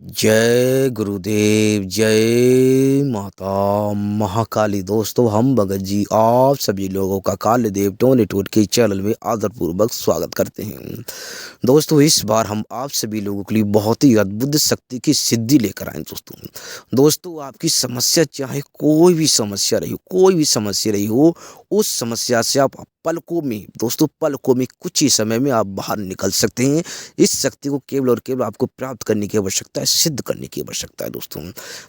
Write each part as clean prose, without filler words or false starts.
जय गुरुदेव, जय माता महाकाली। दोस्तों, हम भगत जी आप सभी लोगों का काली देव टोनीटूट के चैनल में आदरपूर्वक स्वागत करते हैं। दोस्तों, इस बार हम आप सभी लोगों के लिए बहुत ही अद्भुत शक्ति की सिद्धि लेकर आए। दोस्तों, आपकी समस्या चाहे कोई भी समस्या रही हो, कोई भी समस्या रही हो, उस समस्या से आप पलकों में कुछ ही समय में आप बाहर निकल सकते हैं। इस शक्ति को केवल और केवल आपको प्राप्त करने की आवश्यकता है, सिद्ध करने की आवश्यकता है।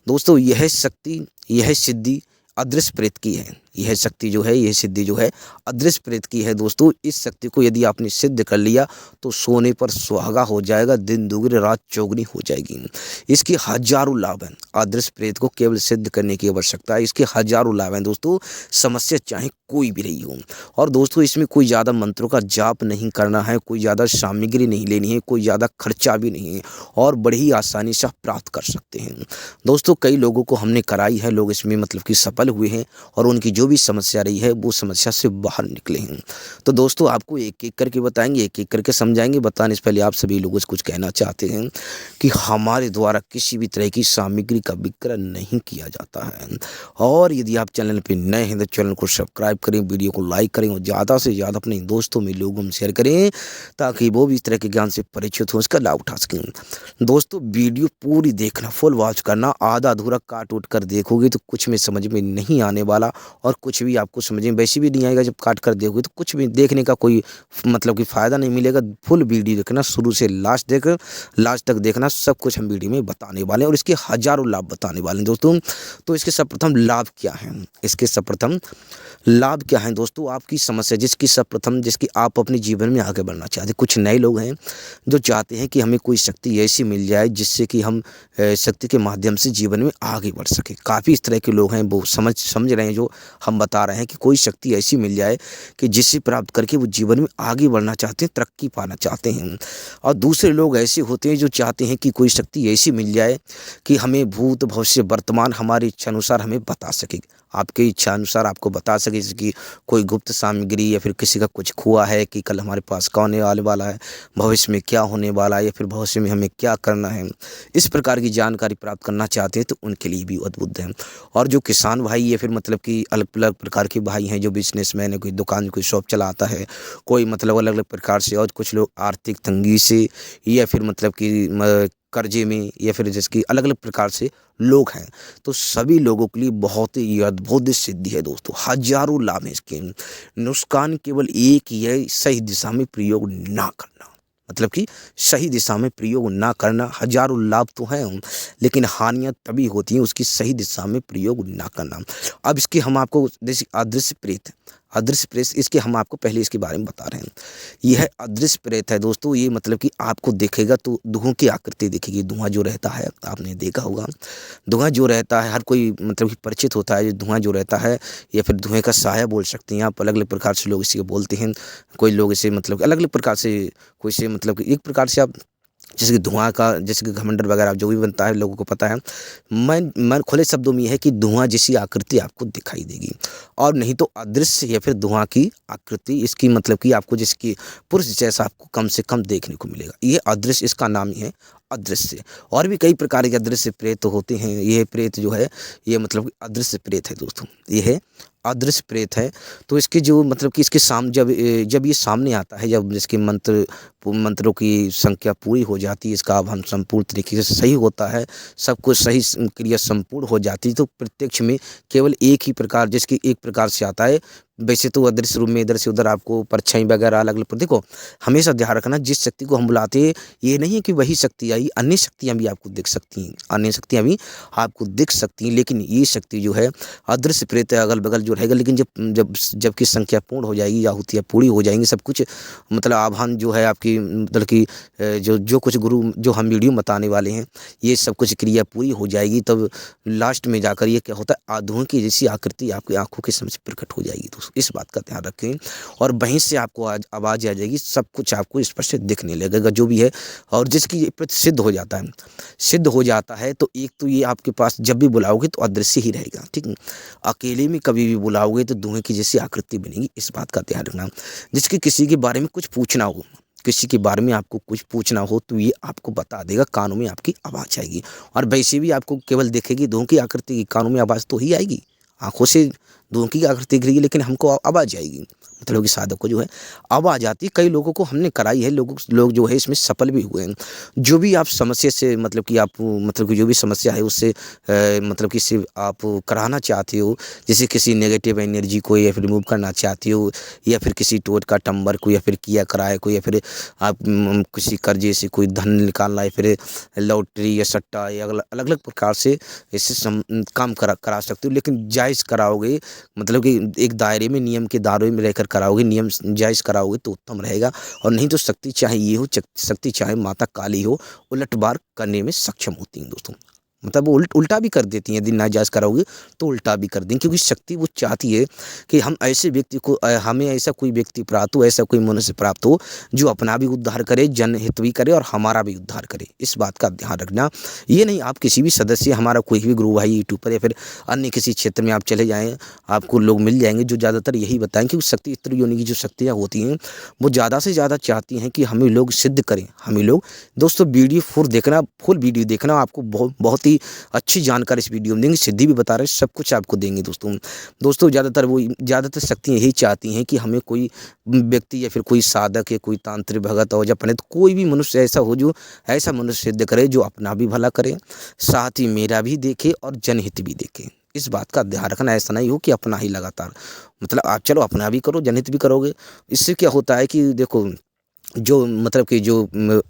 दोस्तों, यह शक्ति, यह सिद्धि अदृश्य प्रेत की है। यह शक्ति जो है, यह सिद्धि जो है अदृश्य प्रेत की है। दोस्तों, इस शक्ति को यदि आपने सिद्ध कर लिया तो सोने पर सुहागा हो जाएगा, दिन दुगनी रात चौगनी हो जाएगी। इसके हजारों लाभ हैं। अदृश्य प्रेत को केवल सिद्ध करने की आवश्यकता है, इसके हजारों लाभ हैं। दोस्तों, समस्या चाहे कोई भी रही हो, और दोस्तों इसमें कोई ज़्यादा मंत्रों का जाप नहीं करना है, कोई ज़्यादा सामग्री नहीं लेनी है, कोई ज़्यादा खर्चा भी नहीं है, और बड़ी ही आसानी से आप प्राप्त कर सकते हैं। दोस्तों, कई लोगों को हमने कराई है, लोग इसमें कि सफल हुए हैं, और उनकी जो भी समस्या रही है वो समस्या से बाहर निकले हैं। तो दोस्तों, आपको एक एक करके बताएंगे, एक एक करके समझाएंगे। बताने से पहले आप सभी लोगों से कुछ कहना चाहते हैं कि हमारे द्वारा किसी भी तरह की सामग्री का विक्रय नहीं किया जाता है। और यदि आप चैनल पर नए हैं तो चैनल को सब्सक्राइब करें, वीडियो को लाइक करें, और ज़्यादा से ज़्यादा अपने दोस्तों में लोगों में शेयर करें, ताकि वो भी इस तरह के ज्ञान से परिचित हो, इसका लाभ उठा सकें। दोस्तों, वीडियो पूरी देखना, फुल वॉच करना। आधा अधूरा काट उठ कर देखोगे तो कुछ में समझ में नहीं आने वाला, और कुछ भी आपको समझ में वैसे भी नहीं आएगा। जब काट कर देखोगे तो कुछ भी देखने का कोई कि फ़ायदा नहीं मिलेगा। फुल वीडियो देखना, शुरू से लास्ट तक देखना। सब कुछ हम वीडियो में बताने वाले हैं, और इसके हज़ारों लाभ बताने वाले हैं। दोस्तों, तो इसके सर्वप्रथम लाभ क्या हैं? इसके सर्वप्रथम लाभ क्या हैं? दोस्तों, आपकी समस्या जिसकी आप अपने जीवन में आगे बढ़ना चाहते हैं। कुछ नए लोग हैं जो चाहते हैं कि हमें कोई शक्ति ऐसी मिल जाए जिससे कि हम शक्ति के माध्यम से जीवन में आगे बढ़ सके। काफ़ी इस तरह के लोग हैं, वो समझ रहे हैं जो हम बता रहे हैं, कि कोई शक्ति ऐसी मिल जाए कि जिससे प्राप्त करके वो जीवन में आगे बढ़ना चाहते हैं, तरक्की पाना चाहते हैं। और दूसरे लोग ऐसे होते हैं जो चाहते हैं कि कोई शक्ति ऐसी मिल जाए कि हमें भूत भविष्य वर्तमान हमारी इच्छा अनुसार हमें बता सके, आपकी इच्छा अनुसार आपको बता सके। जैसे कि कोई गुप्त सामग्री, या फिर किसी का कुछ खोआ है कि कल हमारे पास कौन आने वाला है, भविष्य में क्या होने वाला है, या फिर भविष्य में हमें क्या करना है, इस प्रकार की जानकारी प्राप्त करना चाहते हैं तो उनके लिए भी अद्भुत है। और जो किसान भाई, या फिर कि अलग अलग प्रकार के भाई हैं, जो बिजनेसमैन है, कोई दुकान, कोई शॉप चलाता है, कोई अलग अलग प्रकार से, और कुछ लोग आर्थिक तंगी से, या फिर कि कर्जे में, या फिर जिसकी अलग अलग प्रकार से लोग हैं, तो सभी लोगों के लिए बहुत ही अद्भुत सिद्धि है। दोस्तों, हजारों लाभ हैं इसके। नुकसान केवल एक ही है, सही दिशा में प्रयोग ना करना। कि सही दिशा में प्रयोग ना करना। हजारों लाभ तो हैं, लेकिन हानियां तभी होती हैं उसकी सही दिशा में प्रयोग ना करना। अब इसके हम आपको, जैसे अदृश्य प्रेत, इसके हम आपको पहले इसके बारे में बता रहे हैं। यह अदृश्य प्रेत है। दोस्तों, ये कि आपको देखेगा तो धुआं की आकृति दिखेगी। धुआं जो रहता है, आपने देखा होगा, धुआं जो रहता है, हर कोई कि परिचित होता है। धुआं जो रहता है, या फिर धुएं का साया बोल सकते हैं आप। अलग अलग प्रकार से लोग इसी को बोलते हैं। कोई लोग इसे अलग अलग प्रकार से, कोई से कि एक प्रकार से आप, जैसे कि धुआं का, जैसे कि घमंडर वगैरह जो भी बनता है, लोगों को पता है। मैं खुले शब्दों में यह है कि धुआं जैसी आकृति आपको दिखाई देगी, और नहीं तो अदृश्य, या फिर धुआं की आकृति इसकी कि आपको जिसकी पुरुष जैसा आपको कम से कम देखने को मिलेगा। ये अदृश्य, इसका नाम ही है अदृश्य। और भी कई प्रकार के अदृश्य प्रेत होते हैं। यह प्रेत जो है, ये कि अदृश्य प्रेत है। दोस्तों, ये है अदृश्य प्रेत है। तो इसके जो कि इसके जब ये सामने आता है, जब इसके मंत्रों की संख्या पूरी हो जाती है, इसका आभन संपूर्ण तरीके से सही होता है, सब कुछ सही क्रिया संपूर्ण हो जाती है, तो प्रत्यक्ष में केवल एक ही प्रकार, जिसकी एक प्रकार से आता है। वैसे तो अदृश्य रूप में इधर से उधर आपको परछाई वगैरह अलग अलग, देखो हमेशा ध्यान रखना, जिस शक्ति को हम बुलाते हैं, ये नहीं है कि वही शक्ति आई, अन्य शक्तियाँ भी आपको दिख सकती हैं, लेकिन ये शक्ति जो है अदृश्य प्रेत है, अगल बगल जो रहेगा। लेकिन जबकि संख्या पूर्ण हो जाएगी, आहुतियाँ पूरी हो जाएंगी, सब कुछ आह्वान जो है आपकी, कि जो कुछ गुरु जो हम वीडियो बताने वाले हैं, ये सब कुछ क्रिया पूरी हो जाएगी, तब लास्ट में जाकर ये क्या होता है, आधुओं की जैसी आकृति आपकी आंखों के समझ प्रकट हो जाएगी। तो इस बात का ध्यान रखें, और वहीं से आपको आवाज़ आ जाएगी, सब कुछ आपको स्पष्ट दिखने लगेगा जो भी है। और जिसकी सिद्ध हो जाता है, तो एक तो ये आपके पास जब भी बुलाओगे तो अदृश्य ही रहेगा, ठीक है। अकेले में कभी भी बुलाओगे तो धुएं की जैसी आकृति बनेगी, इस बात का ध्यान रखना। जिसके किसी के बारे में कुछ पूछना हो, किसी के बारे में आपको कुछ पूछना हो तो ये आपको बता देगा, कानों में आपकी आवाज़ आएगी। और वैसे भी आपको केवल देखेगी धुआं की आकृति की, कानों में आवाज़ तो ही आएगी। आँखों से धुआं की आकृति दिख रही है लेकिन हमको आवाज़ आएगी, मतलब कि साधक को जो है आवाज़ आती है। कई लोगों को हमने कराई है, लोग जो है इसमें सफल भी हुए हैं। जो भी आप समस्या से मतलब कि आप मतलब कि जो भी समस्या है उससे मतलब कि इससे आप कराना चाहते हो, जैसे किसी नेगेटिव एनर्जी को या फिर रिमूव करना चाहते हो, या फिर किसी टोट का टंबर को, या फिर किया कराए को, या फिर आप किसी कर्जे से कोई धन निकालना, या फिर लॉटरी या सट्टा, या अलग अलग प्रकार से इससे काम करा सकते हो। लेकिन जायज़ कराओगे, मतलब कि एक दायरे में, नियम के दायरे में रहकर कराओगे, नियम जायज़ कराओगे तो उत्तम रहेगा। और नहीं तो शक्ति चाहे ये हो, शक्ति चाहे माता काली हो, उलटवार करने में सक्षम होती हैं दोस्तों। मतलब वो उल्टा भी कर देती हैं, यदि नाजायज़ कराओगे तो उल्टा भी कर देंगे, क्योंकि शक्ति वो चाहती है कि हम ऐसे व्यक्ति को हमें ऐसा कोई व्यक्ति प्राप्त हो, ऐसा कोई मनुष्य प्राप्त हो जो अपना भी उद्धार करे, जनहित भी करे और हमारा भी उद्धार करे। इस बात का ध्यान रखना। ये नहीं आप किसी भी सदस्य, हमारा कोई भी गुरु भाई यूट्यूब पर या फिर अन्य किसी क्षेत्र में आप चले जाएँ, आपको लोग मिल जाएंगे जो ज़्यादातर यही बताएं कि शक्ति इत्र योनि की जो शक्तियाँ होती हैं वो ज़्यादा से ज़्यादा चाहती हैं कि हमें लोग सिद्ध करें। हमें लोग दोस्तों वीडियो फुल वीडियो देखना, आपको बहुत ही अच्छी जानकारी इस वीडियो में देंगे, सिद्धि भी बता रहे हैं, सब कुछ आपको देंगे दोस्तों। ज़्यादातर शक्तियाँ यही चाहती हैं कि हमें कोई व्यक्ति या फिर कोई साधक या कोई तांत्रिक भगत हो या पंडित, कोई भी मनुष्य ऐसा हो जो ऐसा मनुष्य सिद्ध करे जो अपना भी भला करे, साथ ही मेरा भी देखे और जनहित भी देखे। इस बात का ध्यान रखना, ऐसा नहीं हो कि अपना ही लगातार, मतलब आप चलो अपना भी करो, जनहित भी करोगे। इससे क्या होता है कि देखो, जो मतलब कि जो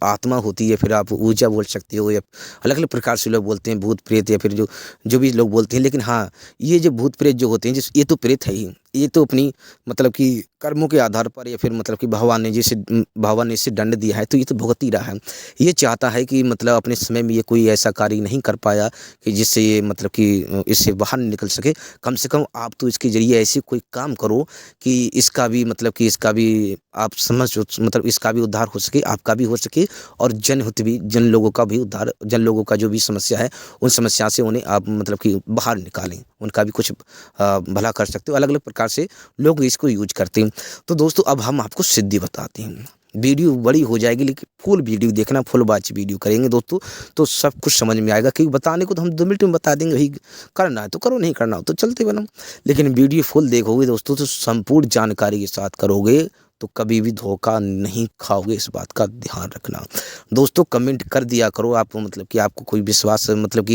आत्मा होती है, फिर आप ऊर्जा बोल सकते हो, या अलग अलग प्रकार से लोग बोलते हैं भूत प्रेत, या फिर जो भी लोग बोलते हैं। लेकिन हाँ, ये जो भूत प्रेत जो होते हैं, ये तो प्रेत है ही, ये तो अपनी मतलब कि कर्मों के आधार पर, या फिर मतलब कि भगवान ने इसे दंड दिया है तो ये तो भुगत ही रहा है। ये चाहता है कि मतलब अपने समय में ये कोई ऐसा कार्य नहीं कर पाया कि जिससे ये मतलब कि इससे बाहर निकल सके। कम से कम आप तो इसके जरिए ऐसे कोई काम करो कि इसका भी मतलब कि इसका भी आप मतलब इसका भी उद्धार हो सके, आपका भी हो सके, और जनहित भी, जन लोगों का भी उद्धार, जन लोगों का जो भी समस्या है उन समस्या से उन्हें आप मतलब कि बाहर निकालें, उनका भी कुछ भला कर सकते हो। अलग अलग प्रकार से लोग इसको यूज करते हैं। तो दोस्तों अब हम आपको सिद्धि बताते हैं। वीडियो बड़ी हो जाएगी लेकिन फुल वीडियो देखना, फुल वॉच वीडियो करेंगे दोस्तों तो सब कुछ समझ में आएगा। क्योंकि बताने को तो हम 2 मिनट में बता देंगे, भाई करना है तो करो, नहीं करना हो तो चलते बनो। लेकिन वीडियो फुल देखोगे दोस्तों तो संपूर्ण जानकारी के साथ करोगे तो कभी भी धोखा नहीं खाओगे, इस बात का ध्यान रखना। दोस्तों कमेंट कर दिया करो आप, मतलब कि आपको कोई विश्वास मतलब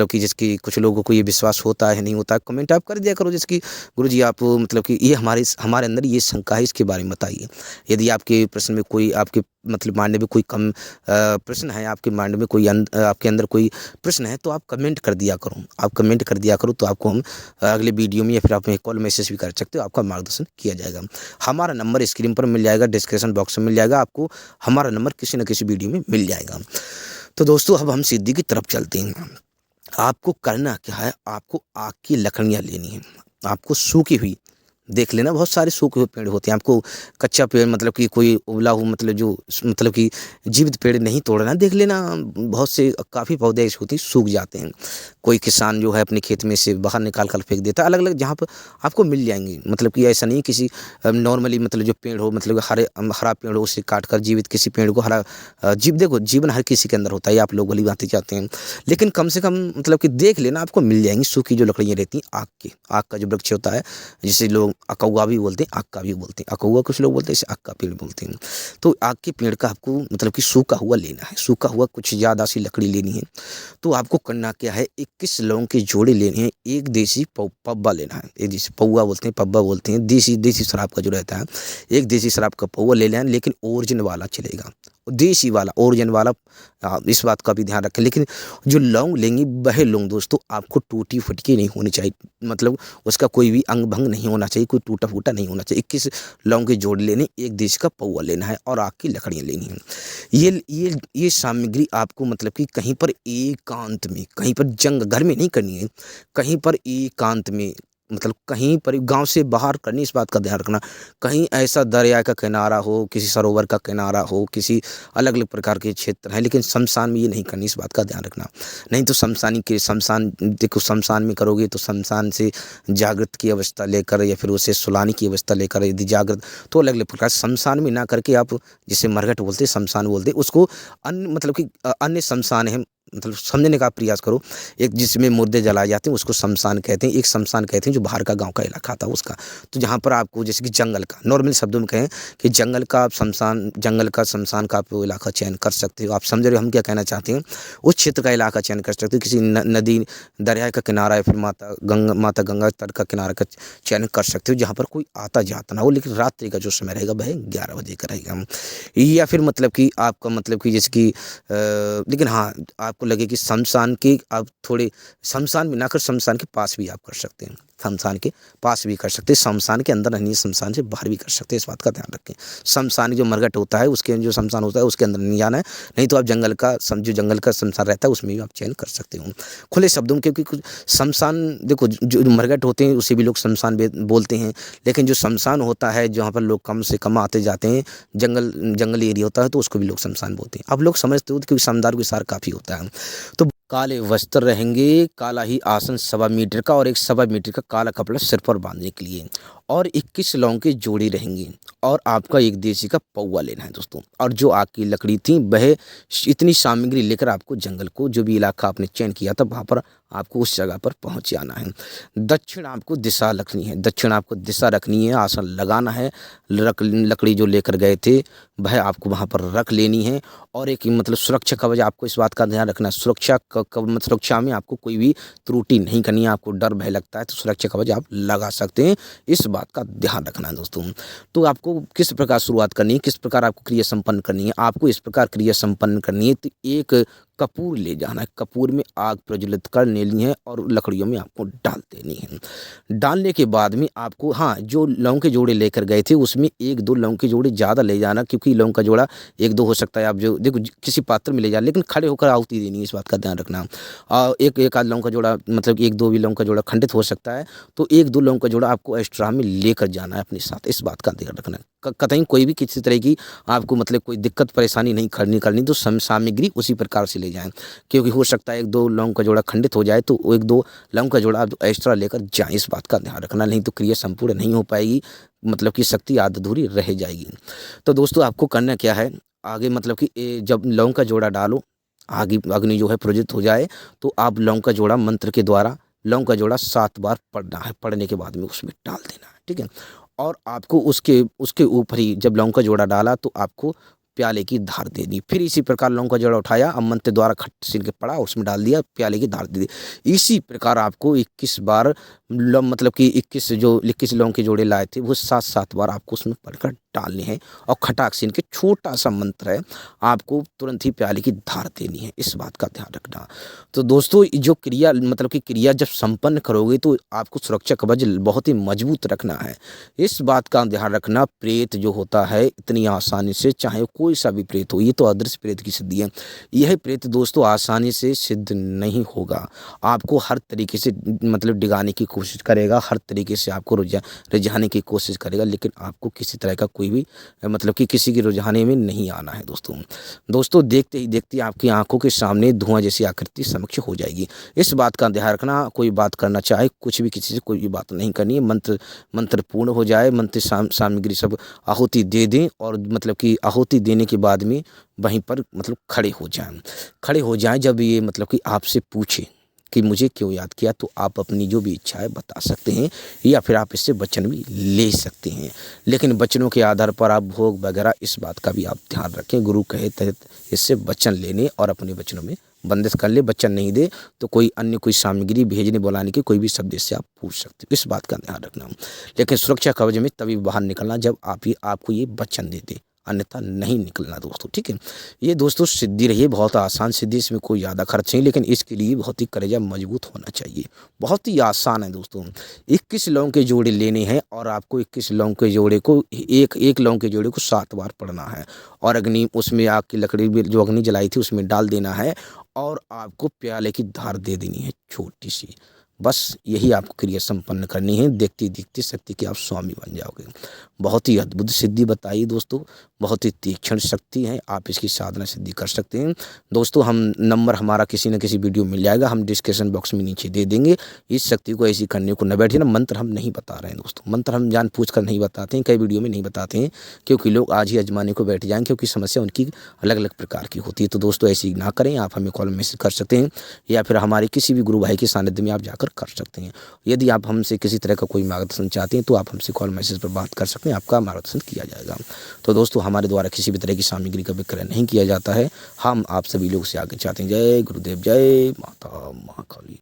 कि जिसकी कुछ लोगों को ये विश्वास होता है नहीं होता है, कमेंट आप कर दिया करो। जैसे कि गुरुजी आप मतलब कि ये हमारे अंदर ये शंका है, इसके बारे में बताइए। यदि आपके प्रश्न में कोई, आपके मतलब माइंड में कोई कम प्रश्न है, आपके माइंड में कोई आपके अंदर कोई प्रश्न है तो आप कमेंट कर दिया करो। आप कमेंट कर दिया करो तो आपको हम अगले वीडियो में या फिर आप कॉल मैसेज भी कर सकते हो, आपका मार्गदर्शन किया जाएगा। हमारा नंबर स्क्रीन पर मिल जाएगा, डिस्क्रिप्शन बॉक्स में मिल जाएगा, आपको हमारा नंबर किसी न किसी वीडियो में मिल जाएगा। तो दोस्तों अब हम सिद्धि की तरफ चलते हैं। आपको करना क्या है, आपको आग की लकड़ियाँ लेनी है। आपको सूखी हुई, देख लेना बहुत सारे सूखे हुए पेड़ होते हैं, आपको कच्चा पेड़ मतलब कि कोई उबला हुआ मतलब कि जीवित पेड़ नहीं तोड़ना, देख लेना बहुत से काफ़ी पौधे ऐसे होते हैं सूख जाते हैं। कोई किसान जो है अपने खेत में से बाहर निकाल कर फेंक देता है, अलग अलग जहाँ पर आपको मिल जाएंगे। मतलब कि ऐसा नहीं किसी नॉर्मली मतलब जो पेड़ हो, मतलब हरा पेड़ हो उसे काट कर जीवित किसी पेड़ को हरा देखो जीवन हर किसी के अंदर होता है, आप लोग भली बातें चाहते हैं। लेकिन कम से कम मतलब कि देख लेना, आपको मिल जाएंगी सूखी जो लकड़ियाँ रहती हैं आग का जो वृक्ष होता है, जिसे लोग अकौआ भी बोलते हैं, आग का भी बोलते हैं। अकौआ कुछ लोग बोलते हैं, इसे आग का पेड़ बोलते हैं। तो आग के पेड़ का आपको मतलब कि सूखा हुआ लेना है, सूखा हुआ कुछ ज़्यादा सी लकड़ी लेनी है। तो आपको करना क्या है, 21 लौंग के जोड़े लेने हैं, एक देसी पब्बा लेना है, एक देसी पौवा बोलते हैं, पब्बा बोलते हैं, देसी शराब का जो रहता है, एक देसी शराब का पौवा ले लेना, लेकिन ओरिजिन वाला चलेगा, देसी वाला, ओरिजिन वाला। इस बात का भी ध्यान रखें। लेकिन जो लौंग लेंगे वह लौंग दोस्तों आपको टूटी फटकी नहीं होनी चाहिए, मतलब उसका कोई भी अंग भंग नहीं होना चाहिए, कोई टूटा फूटा नहीं होना चाहिए। 21 लौंग के जोड़ लेने, एक देसी का पौवा लेना है और आग की लकड़ियाँ लेनी है। ये सामग्री आपको मतलब कि कहीं पर एकांत में, कहीं पर जंग घर में नहीं करनी है, कहीं पर एकांत में मतलब कहीं पर गांव से बाहर करनी, इस बात का ध्यान रखना। कहीं ऐसा दरिया का किनारा हो, किसी सरोवर का किनारा हो, किसी अलग अलग प्रकार के क्षेत्र हैं, लेकिन शमशान में ये नहीं करनी, इस बात का ध्यान रखना। नहीं तो शमशान देखो, शमशान में करोगे तो शमशान से जागृत की अवस्था लेकर या फिर उसे सुलाने की अवस्था लेकर यदि जागृत, तो अलग अलग प्रकार शमशान में ना करके आप जिसे मरघट बोलते, शमशान बोलते, उसको अन्य मतलब कि अन्य शमशान है, मतलब समझने का प्रयास करो। एक जिसमें मुर्दे जलाए जाते हैं उसको शमशान कहते हैं, एक शमशान कहते हैं जो बाहर का गांव का इलाका था उसका। तो जहाँ पर आपको जैसे कि जंगल का, नॉर्मल शब्दों में कहें कि जंगल का आप शमशान, जंगल का शमशान का आप इलाका चयन कर सकते हो। आप समझ रहे हो हम क्या कहना चाहते हैं। उस क्षेत्र का इलाका चयन कर सकते हो, किसी नदी दरिया का किनारा या फिर माता गंगा तट का किनारा का चयन कर सकते हो, जहाँ पर कोई आता जाता ना हो, लेकिन रात्रि का जो समय रहेगा वह 11 बजे का रहेगा। या फिर मतलब कि आपका मतलब कि जैसे कि लेकिन हाँ, आपको लगे कि शमशान के आप थोड़े शमशान में ना कर शमशान के पास भी आप कर सकते हैं, शमशान के पास भी कर सकते हैं, शमशान के अंदर नहीं, शमशान से बाहर भी कर सकते हैं, इस बात का ध्यान रखें। शमशान जो मरघट होता है उसके जो शमशान होता है उसके अंदर नहीं जाना है। नहीं तो आप जंगल का जो जंगल का शमशान रहता है उसमें भी आप चयन कर सकते हो खुले शब्दों में, क्योंकि कुछ शमशान देखो जो मरघट होते हैं उसे भी लोग शमशान बोलते हैं, लेकिन जो शमशान होता है जहाँ पर लोग कम से कम आते जाते हैं, जंगली एरिया होता है, तो उसको भी लोग शमशान बोलते हैं। अब लोग समझते हो क्योंकि समदार विस्तार काफ़ी होता है। तो काले वस्त्र रहेंगे, काला ही आसन 1.25 मीटर का और 1.25 मीटर का काला कपड़ा सिर पर बांधने के लिए, और 21 लौंग की जोड़ी रहेंगी, और आपका एक देसी का पौवा लेना है दोस्तों। और जो आग की लकड़ी थी वह इतनी सामग्री लेकर आपको जंगल को, जो भी इलाका आपने चयन किया था वहाँ पर आपको उस जगह पर पहुँच जाना है। दक्षिण आपको दिशा रखनी है, दक्षिण आपको दिशा रखनी है, आसन लगाना है, लकड़ी जो लेकर गए थे वह आपको वहाँ पर रख लेनी है। और एक मतलब सुरक्षा कवच, आपको इस बात का ध्यान रखना, सुरक्षा में आपको कोई भी त्रुटि नहीं करनी है। आपको डर भय लगता है तो सुरक्षा कवच आप लगा सकते हैं, इस बात का ध्यान रखना है दोस्तों। तो आपको किस प्रकार शुरुआत करनी है, किस प्रकार आपको क्रिया संपन्न करनी है, आपको इस प्रकार क्रिया संपन्न करनी है। तो एक कपूर ले जाना है, कपूर में आग प्रज्वलित कर लेनी है और लकड़ियों में आपको डाल देनी है। डालने के बाद में आपको, हाँ, जो लौंग के जोड़े लेकर गए थे उसमें 1-2 लौंग के जोड़े ज़्यादा ले जाना, क्योंकि लौंग का जोड़ा 1-2 हो सकता है, आप जो देखो किसी पात्र में ले जाना, लेकिन खड़े होकर आहुति देनी है, इस बात का ध्यान रखना। एक आध लौंग का जोड़ा मतलब 1-2 भी लौंग का जोड़ा खंडित हो सकता है, तो 1-2 लौंग का जोड़ा आपको एक्स्ट्रा में लेकर जाना है अपने साथ, इस बात का ध्यान रखना है। कतई कोई भी किसी तरह की आपको मतलब कोई दिक्कत परेशानी नहीं करनी, तो सामग्री उसी प्रकार से ले जाएं, क्योंकि हो सकता है 1-2 लौंग का जोड़ा खंडित हो जाए, तो 1-2 लौंग का जोड़ा आप एक्स्ट्रा लेकर जाएं, इस बात का ध्यान रखना। नहीं तो क्रिया संपूर्ण नहीं हो पाएगी, मतलब कि शक्ति आध अधूरी रह जाएगी। तो दोस्तों आपको करना क्या है आगे, मतलब कि जब लौंग का जोड़ा डालो, आगे अग्नि जो है प्रज्वलित हो जाए, तो आप लौंग का जोड़ा मंत्र के द्वारा लौंग का जोड़ा 7 बार पढ़ना है, पढ़ने के बाद में उसमें डाल देना है, ठीक है। और आपको उसके उसके ऊपर ही जब लौंग का जोड़ा डाला तो आपको प्याले की धार दे दी। फिर इसी प्रकार लौंग का जोड़ा उठाया, अब मंत्र द्वारा खट सील के पड़ा, उसमें डाल दिया, प्याले की धार दे दी। इसी प्रकार आपको 21 बार मतलब कि 21 लौंग के जोड़े लाए थे वो 7-7 बार आपको उसमें पढ़कर डालने हैं, और खटाक सीन के छोटा सा मंत्र है, आपको तुरंत ही प्याले की धार देनी है, इस बात का ध्यान रखना। तो दोस्तों जो क्रिया मतलब कि क्रिया जब संपन्न करोगे तो आपको सुरक्षा कवच बहुत ही मजबूत रखना है, इस बात का ध्यान रखना। प्रेत जो होता है इतनी आसानी से, चाहे कोई सा भी प्रेत हो, ये तो अदृश्य प्रेत की सिद्धि है, यह प्रेत दोस्तों आसानी से सिद्ध नहीं होगा। आपको हर तरीके से मतलब डिगाने की कोशिश करेगा, हर तरीके से आपको रिझाने की कोशिश करेगा, लेकिन आपको किसी तरह का कोई भी मतलब कि किसी की रुझाने में नहीं आना है दोस्तों। देखते ही देखते आपकी आंखों के सामने धुआं जैसी आकृति समक्ष हो जाएगी, इस बात का ध्यान रखना। कोई बात करना चाहे कुछ भी, किसी से कोई भी बात नहीं करनी है। मंत्र पूर्ण हो जाए, मंत्र सामग्री सब आहुति दे दें, और मतलब कि आहुति देने के बाद में वहीं पर मतलब खड़े हो जाएं। जब ये मतलब कि आपसे पूछे कि मुझे क्यों याद किया, तो आप अपनी जो भी इच्छा है बता सकते हैं, या फिर आप इससे वचन भी ले सकते हैं, लेकिन वचनों के आधार पर आप भोग वगैरह, इस बात का भी आप ध्यान रखें। गुरु कहे तहत इससे वचन लेने और अपने वचनों में बंदिश कर ले। वचन नहीं दे तो कोई अन्य कोई सामग्री भेजने बुलाने के कोई भी शब्द इससे आप पूछ सकते हो, इस बात का ध्यान रखना। लेकिन सुरक्षा कवच में तभी बाहर निकलना जब आपको ये वचन दे दे, अन्यथा नहीं निकलना दोस्तों, ठीक है। ये दोस्तों सिद्धि रही है, बहुत आसान सिद्धि, इसमें कोई ज़्यादा खर्च नहीं, लेकिन इसके लिए बहुत ही कलेजा मजबूत होना चाहिए। बहुत ही आसान है दोस्तों। 21 लौंग के जोड़े लेने हैं, और आपको 21 लौंग के जोड़े को एक लौंग के जोड़े को 7 बार पढ़ना है, और अग्नि उसमें आग की लकड़ी भी जो अग्नि जलाई थी उसमें डाल देना है, और आपको प्याले की धार दे देनी है छोटी सी, बस यही आपको क्रिया संपन्न करनी है। देखते देखते शक्ति के आप स्वामी बन जाओगे। बहुत ही अद्भुत सिद्धि बताई दोस्तों, बहुत ही तीक्ष्ण शक्ति है। आप इसकी साधना सिद्धि कर सकते हैं दोस्तों। हम नंबर हमारा किसी न किसी वीडियो में मिल जाएगा, हम डिस्क्रिप्शन बॉक्स में नीचे दे देंगे। इस शक्ति को ऐसी करने को न बैठे ना। मंत्र हम नहीं बता रहे हैं दोस्तों, मंत्र हम जान पूछ कर नहीं बताते हैं, कई वीडियो में नहीं बताते हैं, क्योंकि लोग आज ही आजमाने को बैठ जाएंगे, क्योंकि समस्या उनकी अलग अलग प्रकार की होती है। तो दोस्तों ऐसी ना करें। आप हमें कॉल मैसेज कर सकते हैं, या फिर हमारे किसी भी गुरु भाई के सानिध्य में आप जाकर कर सकते हैं। यदि आप हमसे किसी तरह का कोई मार्गदर्शन चाहते हैं तो आप हमसे कॉल मैसेज पर बात कर सकते हैं, आपका मार्गदर्शन किया जाएगा। तो दोस्तों हमारे द्वारा किसी भी तरह की सामग्री का विक्रय नहीं किया जाता है। हम आप सभी लोग से आगे चाहते हैं। जय गुरुदेव, जय माता महाकाली।